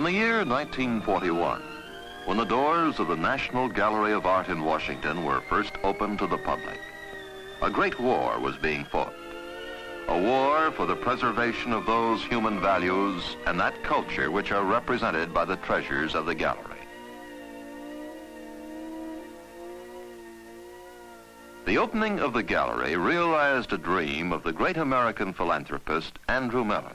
the year 1941, when the doors of the National Gallery of Art in Washington were first opened to the public, a great war was being fought. A war for the preservation of those human values and that culture which are represented by the treasures of the gallery. The opening of the gallery realized a dream of the great American philanthropist Andrew Mellon,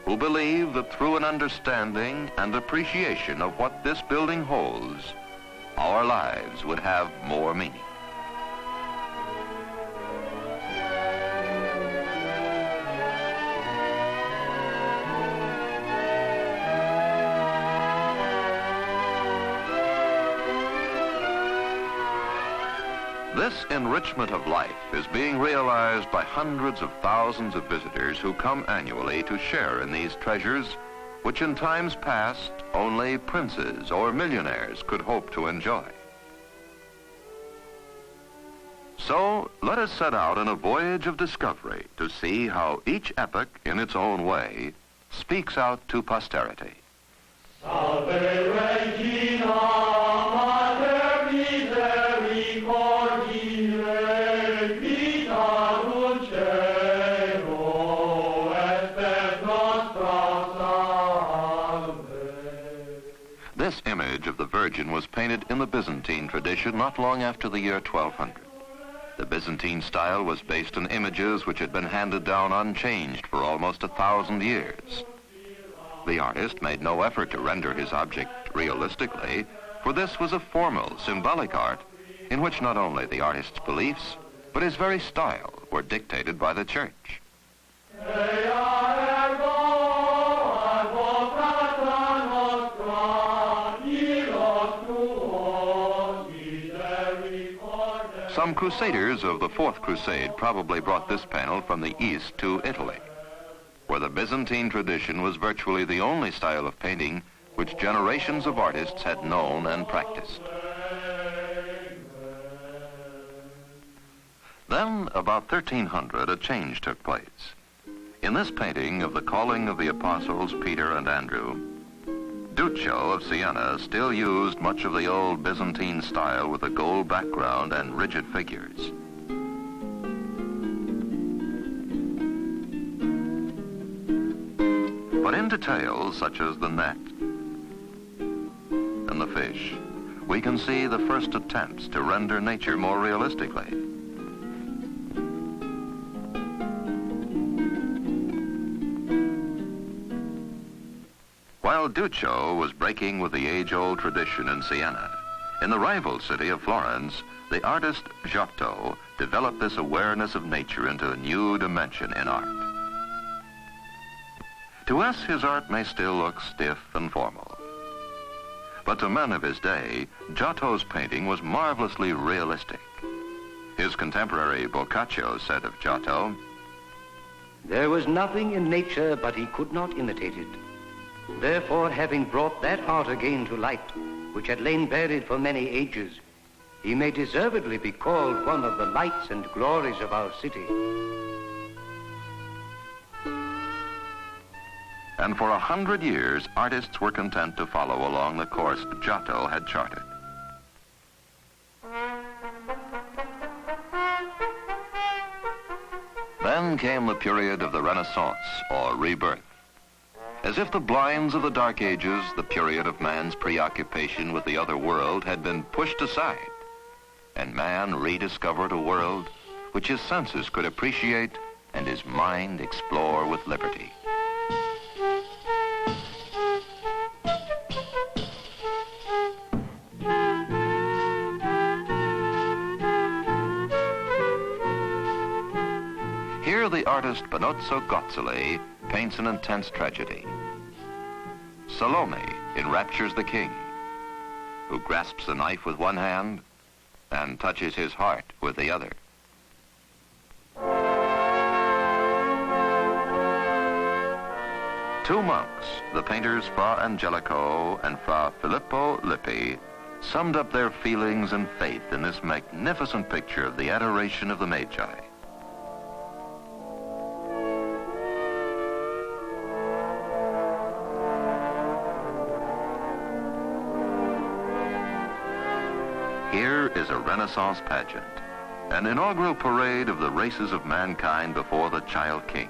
who believed that through an understanding and appreciation of what this building holds, our lives would have more meaning. This enrichment of life is being realized by hundreds of thousands of visitors who come annually to share in these treasures, which in times past only princes or millionaires could hope to enjoy. So let us set out on a voyage of discovery to see how each epoch in its own way speaks out to posterity. Salve Regina. This image of the Virgin was painted in the Byzantine tradition not long after the year 1200. The Byzantine style was based on images which had been handed down unchanged for almost 1,000 years. The artist made no effort to render his object realistically, for this was a formal, symbolic art in which not only the artist's beliefs, but his very style were dictated by the church. Some crusaders of the Fourth Crusade probably brought this panel from the East to Italy, where the Byzantine tradition was virtually the only style of painting which generations of artists had known and practiced. Then, about 1300, a change took place. In this painting of the calling of the apostles Peter and Andrew, Duccio of Siena still used much of the old Byzantine style with a gold background and rigid figures. But in details such as the net and the fish, we can see the first attempts to render nature more realistically. While Duccio was breaking with the age-old tradition in Siena, in the rival city of Florence, the artist Giotto developed this awareness of nature into a new dimension in art. To us, his art may still look stiff and formal. But to men of his day, Giotto's painting was marvelously realistic. His contemporary Boccaccio said of Giotto, "There was nothing in nature but he could not imitate it. Therefore, having brought that art again to light, which had lain buried for many ages, he may deservedly be called one of the lights and glories of our city." And for 100 years, artists were content to follow along the course Giotto had charted. Then came the period of the Renaissance, or rebirth. As if the blinds of the Dark Ages, the period of man's preoccupation with the other world, had been pushed aside, and man rediscovered a world which his senses could appreciate and his mind explore with liberty. Here the artist Benozzo Gozzoli paints an intense tragedy. Salome enraptures the king, who grasps a knife with one hand and touches his heart with the other. Two monks, the painters Fra Angelico and Fra Filippo Lippi, summed up their feelings and faith in this magnificent picture of the adoration of the Magi. Here is a Renaissance pageant, an inaugural parade of the races of mankind before the Child King.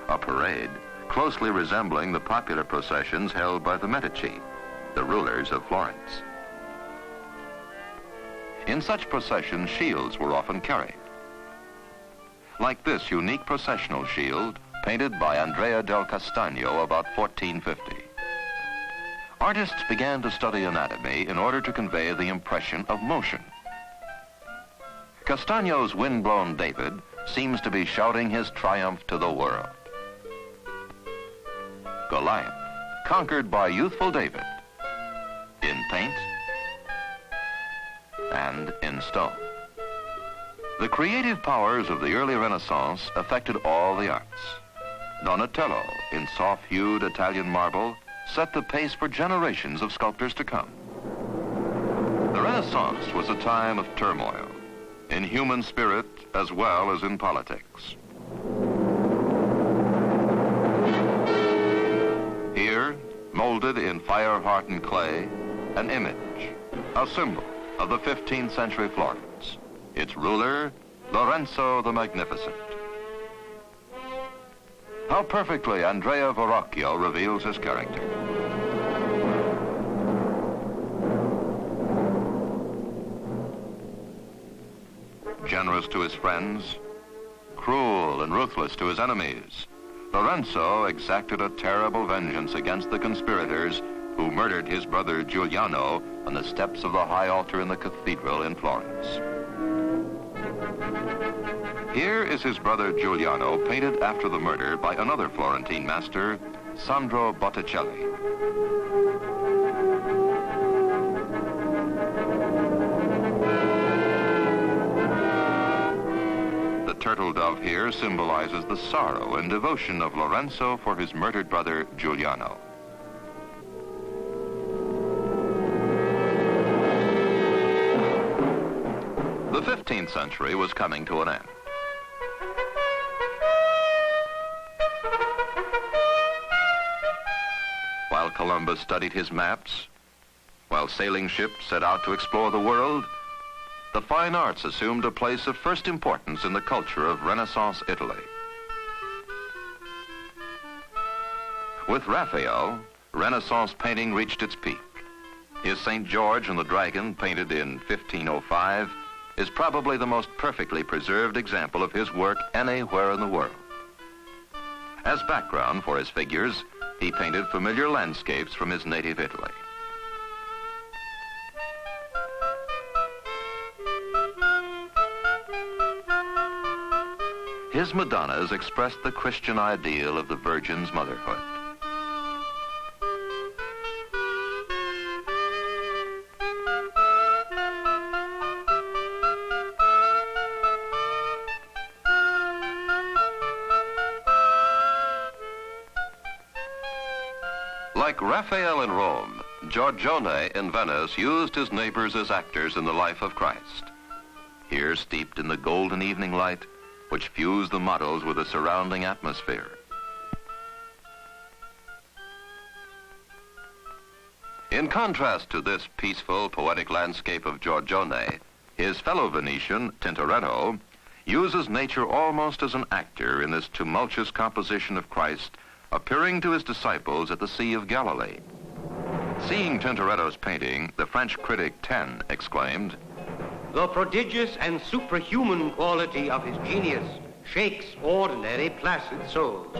A parade closely resembling the popular processions held by the Medici, the rulers of Florence. In such processions, shields were often carried. Like this unique processional shield, painted by Andrea del Castagno about 1450. Artists began to study anatomy in order to convey the impression of motion. Castagno's wind-blown David seems to be shouting his triumph to the world. Goliath, conquered by youthful David, in paint and in stone. The creative powers of the early Renaissance affected all the arts. Donatello, in soft-hued Italian marble, set the pace for generations of sculptors to come. The Renaissance was a time of turmoil, in human spirit as well as in politics. Here, molded in fire-hardened clay, an image, a symbol of the 15th century Florence. Its ruler, Lorenzo the Magnificent. How perfectly Andrea Verrocchio reveals his character. Generous to his friends, cruel and ruthless to his enemies, Lorenzo exacted a terrible vengeance against the conspirators who murdered his brother Giuliano on the steps of the high altar in the cathedral in Florence. Here is his brother Giuliano, painted after the murder by another Florentine master, Sandro Botticelli. The turtle dove here symbolizes the sorrow and devotion of Lorenzo for his murdered brother Giuliano. The 15th century was coming to an end. While Columbus studied his maps, while sailing ships set out to explore the world, the fine arts assumed a place of first importance in the culture of Renaissance Italy. With Raphael, Renaissance painting reached its peak. His St. George and the Dragon, painted in 1505, is probably the most perfectly preserved example of his work anywhere in the world. As background for his figures, he painted familiar landscapes from his native Italy. His Madonnas expressed the Christian ideal of the Virgin's motherhood. Like Raphael in Rome, Giorgione in Venice used his neighbors as actors in the life of Christ. Here, steeped in the golden evening light, which fused the models with the surrounding atmosphere. In contrast to this peaceful, poetic landscape of Giorgione, his fellow Venetian, Tintoretto, uses nature almost as an actor in this tumultuous composition of Christ appearing to his disciples at the Sea of Galilee. Seeing Tintoretto's painting, the French critic Taine exclaimed, "The prodigious and superhuman quality of his genius shakes ordinary placid souls."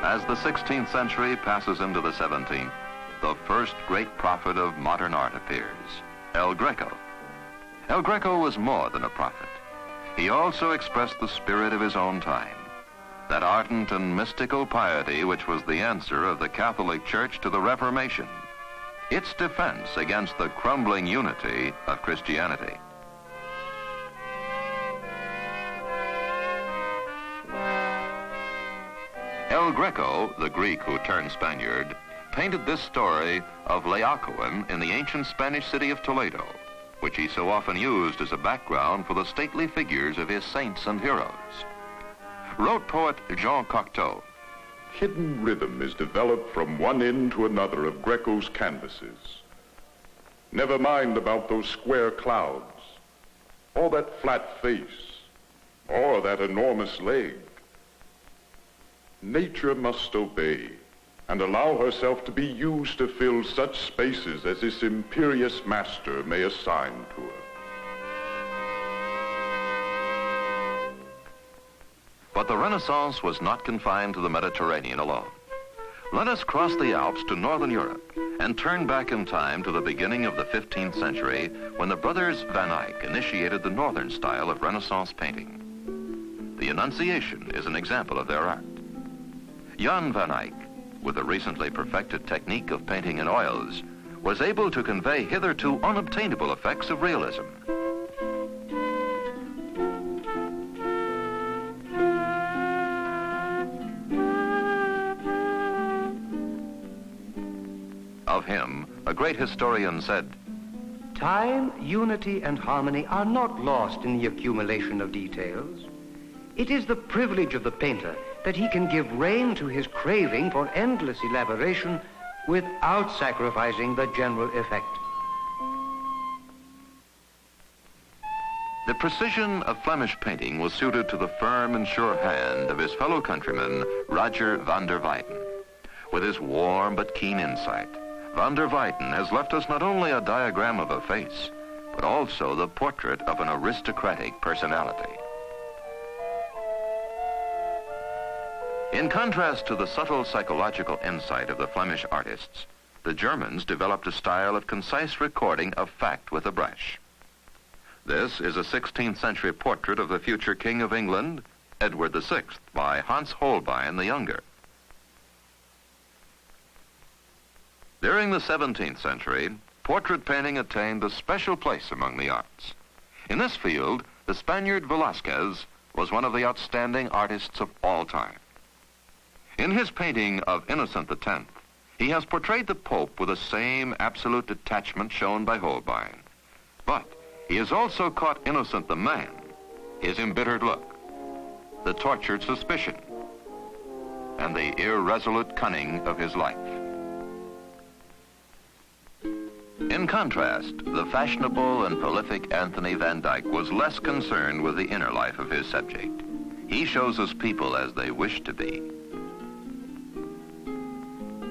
As the 16th century passes into the 17th, the first great prophet of modern art appears, El Greco. El Greco was more than a prophet. He also expressed the spirit of his own time, that ardent and mystical piety which was the answer of the Catholic Church to the Reformation, its defense against the crumbling unity of Christianity. El Greco, the Greek who turned Spaniard, painted this story of Laocoon in the ancient Spanish city of Toledo, which he so often used as a background for the stately figures of his saints and heroes. Wrote poet Jean Cocteau, hidden rhythm is developed from one end to another of Greco's canvases. Never mind about those square clouds, or that flat face, or that enormous leg. Nature must obey and allow herself to be used to fill such spaces as this imperious master may assign to her. But the Renaissance was not confined to the Mediterranean alone. Let us cross the Alps to Northern Europe and turn back in time to the beginning of the 15th century when the brothers Van Eyck initiated the northern style of Renaissance painting. The Annunciation is an example of their art. Jan Van Eyck, with a recently perfected technique of painting in oils, was able to convey hitherto unobtainable effects of realism. Of him, a great historian said, "Time, unity, and harmony are not lost in the accumulation of details. It is the privilege of the painter that he can give rein to his craving for endless elaboration without sacrificing the general effect." The precision of Flemish painting was suited to the firm and sure hand of his fellow countryman, Roger van der Weyden. With his warm but keen insight, van der Weyden has left us not only a diagram of a face, but also the portrait of an aristocratic personality. In contrast to the subtle psychological insight of the Flemish artists, the Germans developed a style of concise recording of fact with a brush. This is a 16th century portrait of the future King of England, Edward VI, by Hans Holbein the Younger. During the 17th century, portrait painting attained a special place among the arts. In this field, the Spaniard Velázquez was one of the outstanding artists of all time. In his painting of Innocent X, he has portrayed the Pope with the same absolute detachment shown by Holbein. But he has also caught Innocent the man, his embittered look, the tortured suspicion, and the irresolute cunning of his life. In contrast, the fashionable and prolific Anthony van Dyck was less concerned with the inner life of his subject. He shows us people as they wish to be.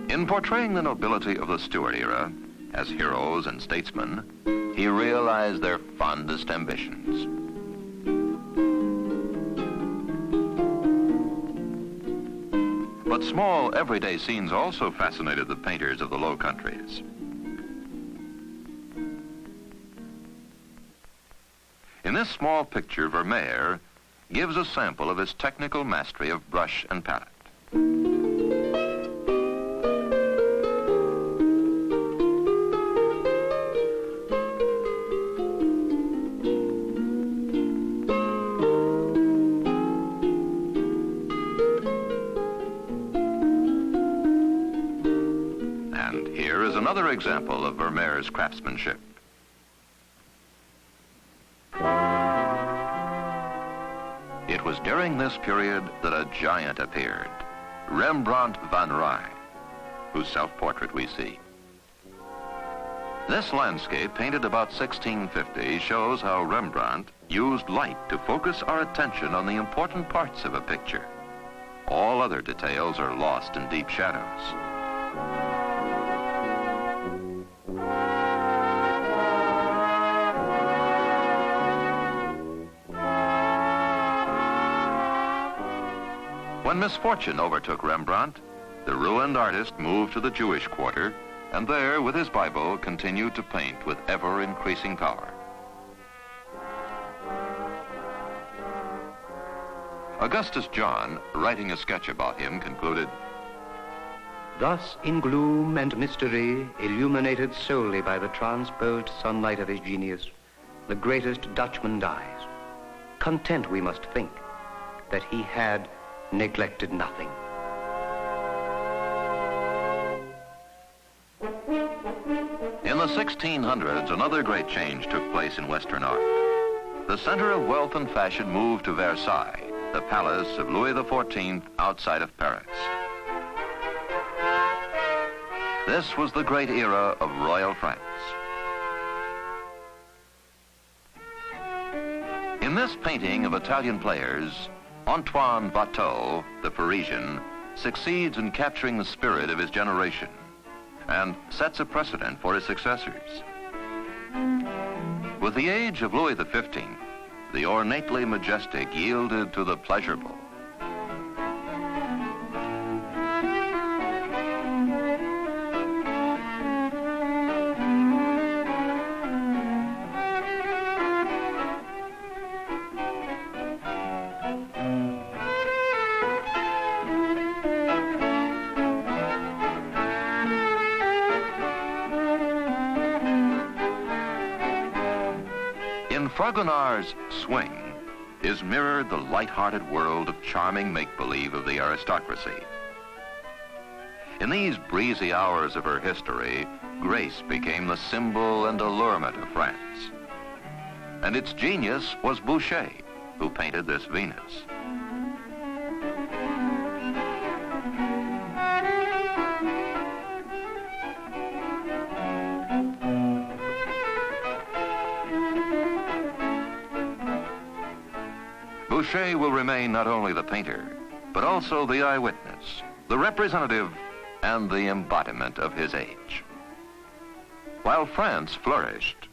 In portraying the nobility of the Stuart era as heroes and statesmen, he realized their fondest ambitions. But small, everyday scenes also fascinated the painters of the Low Countries. In this small picture, Vermeer gives a sample of his technical mastery of brush and palette. And here is another example of Vermeer's craftsmanship. It was during this period that a giant appeared, Rembrandt van Rijn, whose self-portrait we see. This landscape, painted about 1650, shows how Rembrandt used light to focus our attention on the important parts of a picture. All other details are lost in deep shadows. When misfortune overtook Rembrandt, the ruined artist moved to the Jewish quarter, and there, with his Bible, continued to paint with ever-increasing power. Augustus John, writing a sketch about him, concluded, "Thus in gloom and mystery, illuminated solely by the transposed sunlight of his genius, the greatest Dutchman dies. Content we must think that he had neglected nothing." In the 1600s, another great change took place in Western art. The center of wealth and fashion moved to Versailles, the palace of Louis XIV outside of Paris. This was the great era of royal France. In this painting of Italian players, Antoine Watteau, the Parisian, succeeds in capturing the spirit of his generation and sets a precedent for his successors. With the age of Louis XV, the ornately majestic yielded to the pleasurable. Fragonard's Swing is mirrored the light-hearted world of charming make-believe of the aristocracy. In these breezy hours of her history, grace became the symbol and allurement of France. And its genius was Boucher, who painted this Venus. Boucher will remain not only the painter, but also the eyewitness, the representative, and the embodiment of his age. While France flourished,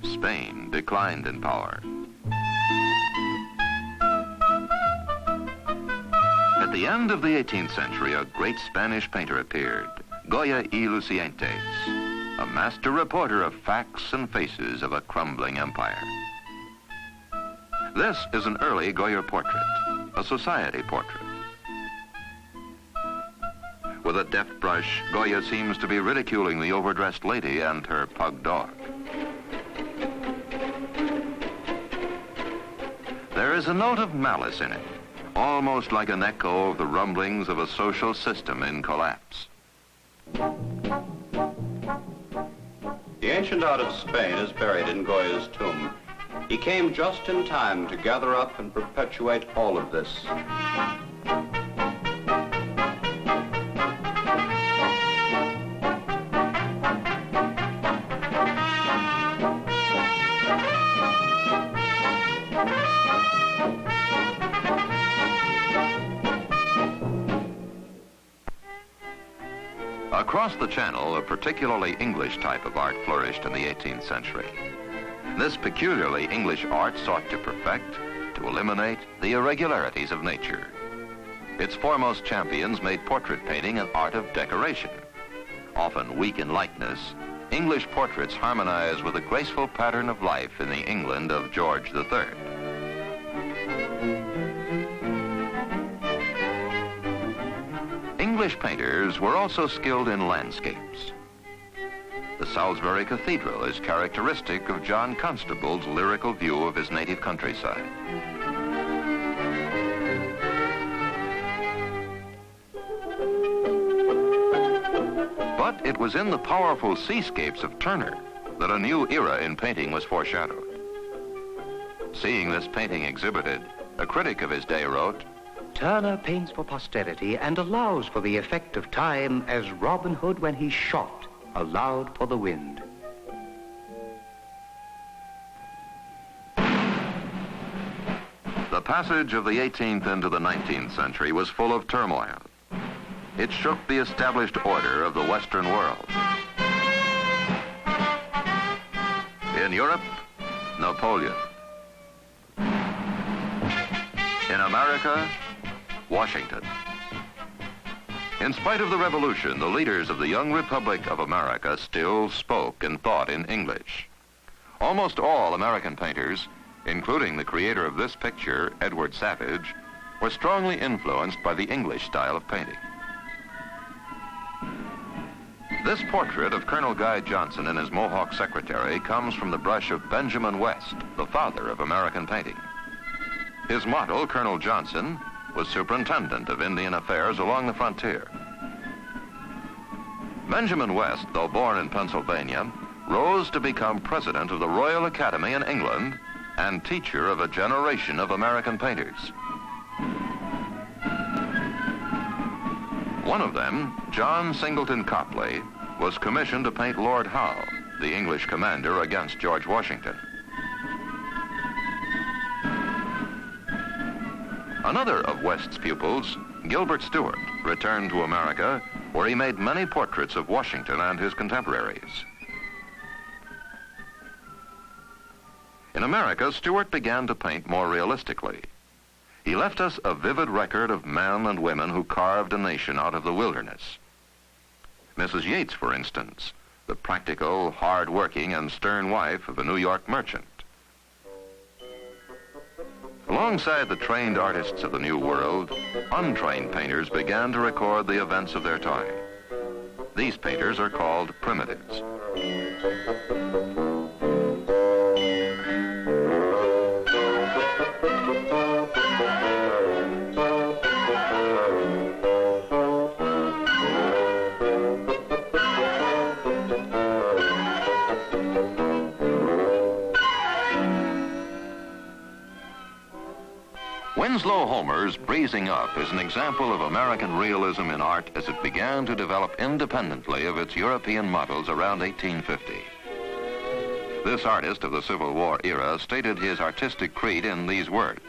Spain declined in power. At the end of the 18th century, a great Spanish painter appeared, Goya y Lucientes, a master reporter of facts and faces of a crumbling empire. This is an early Goya portrait, a society portrait. With a deft brush, Goya seems to be ridiculing the overdressed lady and her pug dog. There is a note of malice in it, almost like an echo of the rumblings of a social system in collapse. The ancient art of Spain is buried in Goya's tomb. He came just in time to gather up and perpetuate all of this. Across the channel, a particularly English type of art flourished in the 18th century. This peculiarly English art sought to perfect, to eliminate the irregularities of nature. Its foremost champions made portrait painting an art of decoration. Often weak in likeness, English portraits harmonize with the graceful pattern of life in the England of George III. English painters were also skilled in landscapes. The Salisbury Cathedral is characteristic of John Constable's lyrical view of his native countryside. But it was in the powerful seascapes of Turner that a new era in painting was foreshadowed. Seeing this painting exhibited, a critic of his day wrote, Turner paints for posterity and allows for the effect of time as Robin Hood when he shot allowed for the wind. The passage of the 18th into the 19th century was full of turmoil. It shook the established order of the Western world. In Europe, Napoleon. In America, Washington. In spite of the revolution, the leaders of the young Republic of America still spoke and thought in English. Almost all American painters, including the creator of this picture, Edward Savage, were strongly influenced by the English style of painting. This portrait of Colonel Guy Johnson and his Mohawk secretary comes from the brush of Benjamin West, the father of American painting. His model, Colonel Johnson, was superintendent of Indian affairs along the frontier. Benjamin West, though born in Pennsylvania, rose to become president of the Royal Academy in England and teacher of a generation of American painters. One of them, John Singleton Copley, was commissioned to paint Lord Howe, the English commander against George Washington. Another of West's pupils, Gilbert Stuart, returned to America, where he made many portraits of Washington and his contemporaries. In America, Stuart began to paint more realistically. He left us a vivid record of men and women who carved a nation out of the wilderness. Mrs. Yates, for instance, the practical, hard-working, and stern wife of a New York merchant. Alongside the trained artists of the New World, untrained painters began to record the events of their time. These painters are called primitives. Winslow Homer's Breezing Up is an example of American realism in art as it began to develop independently of its European models around 1850. This artist of the Civil War era stated his artistic creed in these words.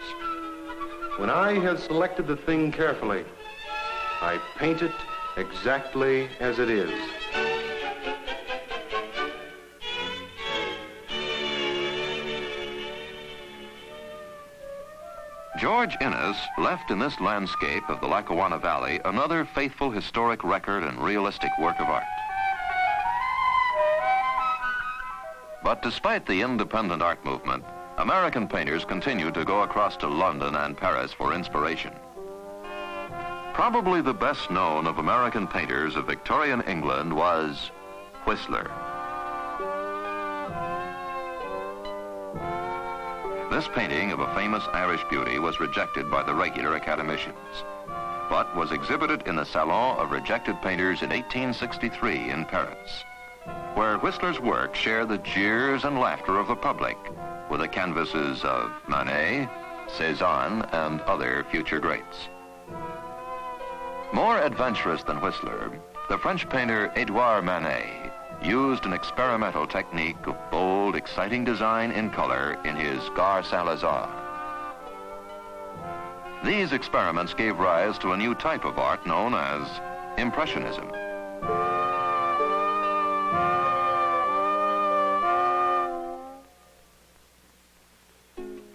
When I have selected the thing carefully, I paint it exactly as it is. George Inness left in this landscape of the Lackawanna Valley another faithful historic record and realistic work of art. But despite the independent art movement, American painters continued to go across to London and Paris for inspiration. Probably the best known of American painters of Victorian England was Whistler. This painting of a famous Irish beauty was rejected by the regular academicians, but was exhibited in the Salon of Rejected Painters in 1863 in Paris, where Whistler's work shared the jeers and laughter of the public with the canvases of Manet, Cézanne, and other future greats. More adventurous than Whistler, the French painter Édouard Manet used an experimental technique of bold, exciting design in color in his Gare Saint-Lazare. These experiments gave rise to a new type of art known as Impressionism.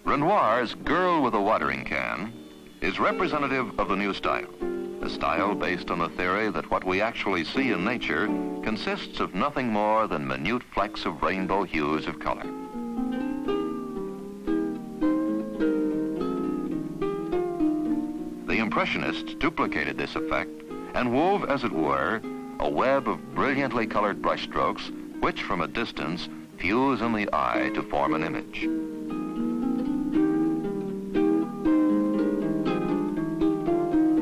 Renoir's Girl with a Watering Can is representative of the new style, a style based on the theory that what we actually see in nature consists of nothing more than minute flecks of rainbow hues of color. The Impressionists duplicated this effect and wove, as it were, a web of brilliantly colored brushstrokes which from a distance fuse in the eye to form an image.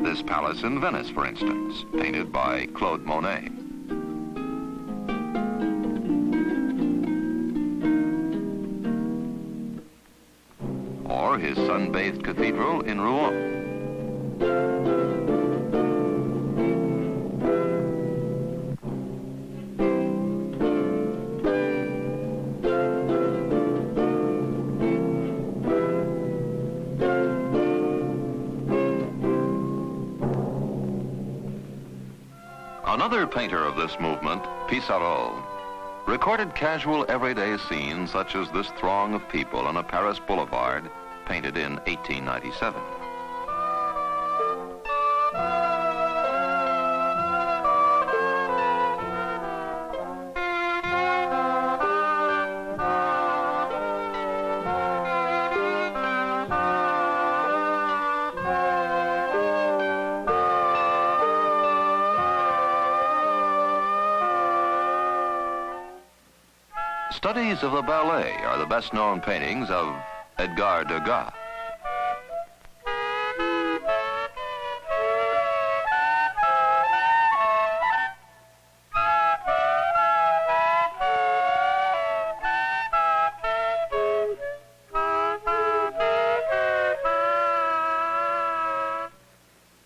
This palace in Venice, for instance, painted by Claude Monet. Or his sun-bathed cathedral in Rouen. Another painter of this movement, Pissarro, recorded casual everyday scenes such as this throng of people on a Paris boulevard, painted in 1897. Studies of the ballet are the best-known paintings of Edgar Degas.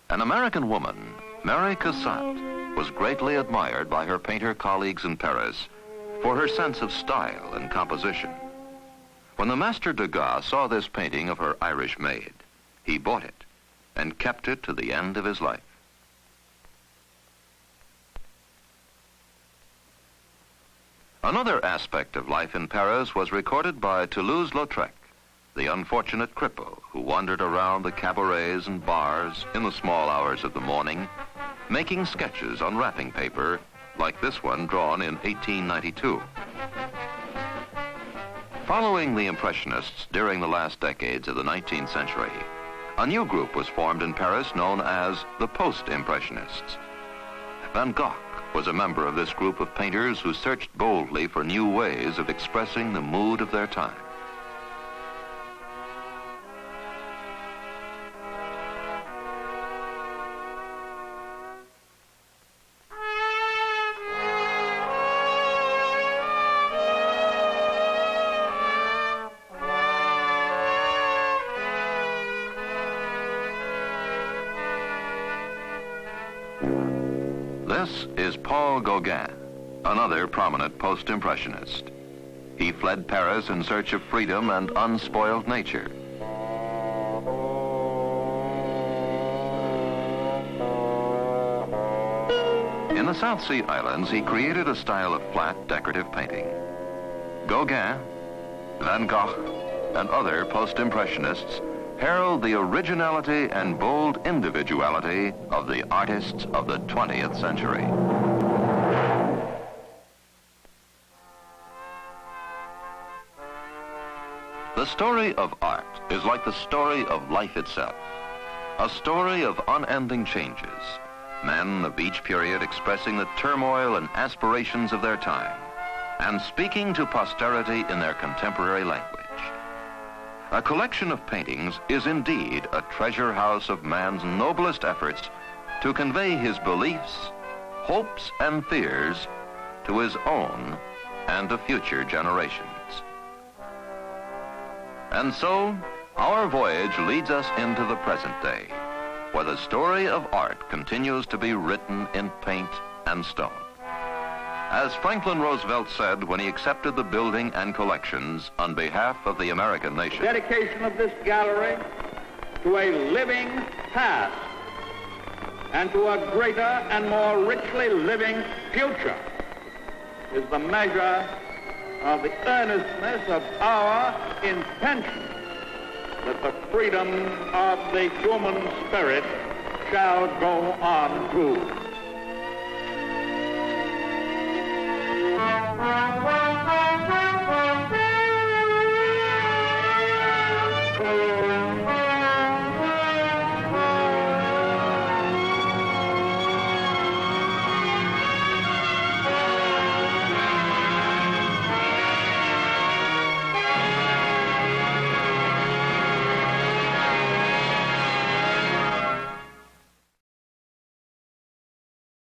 An American woman, Mary Cassatt was greatly admired by her painter colleagues in Paris for her sense of style and composition. When the Master Degas saw this painting of her Irish maid, he bought it and kept it to the end of his life. Another aspect of life in Paris was recorded by Toulouse-Lautrec, the unfortunate cripple who wandered around the cabarets and bars in the small hours of the morning, making sketches on wrapping paper like this one drawn in 1892. Following the Impressionists during the last decades of the 19th century, a new group was formed in Paris known as the Post-Impressionists. Van Gogh was a member of this group of painters who searched boldly for new ways of expressing the mood of their time. This is Paul Gauguin, another prominent post-impressionist. He fled Paris in search of freedom and unspoiled nature. In the South Sea Islands, he created a style of flat, decorative painting. Gauguin, Van Gogh, and other post-impressionists herald the originality and bold individuality of the artists of the 20th century. The story of art is like the story of life itself, a story of unending changes, men of each period expressing the turmoil and aspirations of their time, and speaking to posterity in their contemporary language. A collection of paintings is indeed a treasure house of man's noblest efforts to convey his beliefs, hopes, and fears to his own and to future generations. And so, our voyage leads us into the present day, where the story of art continues to be written in paint and stone. As Franklin Roosevelt said when he accepted the building and collections on behalf of the American nation. Dedication of this gallery to a living past and to a greater and more richly living future is the measure of the earnestness of our intention that the freedom of the human spirit shall go on through.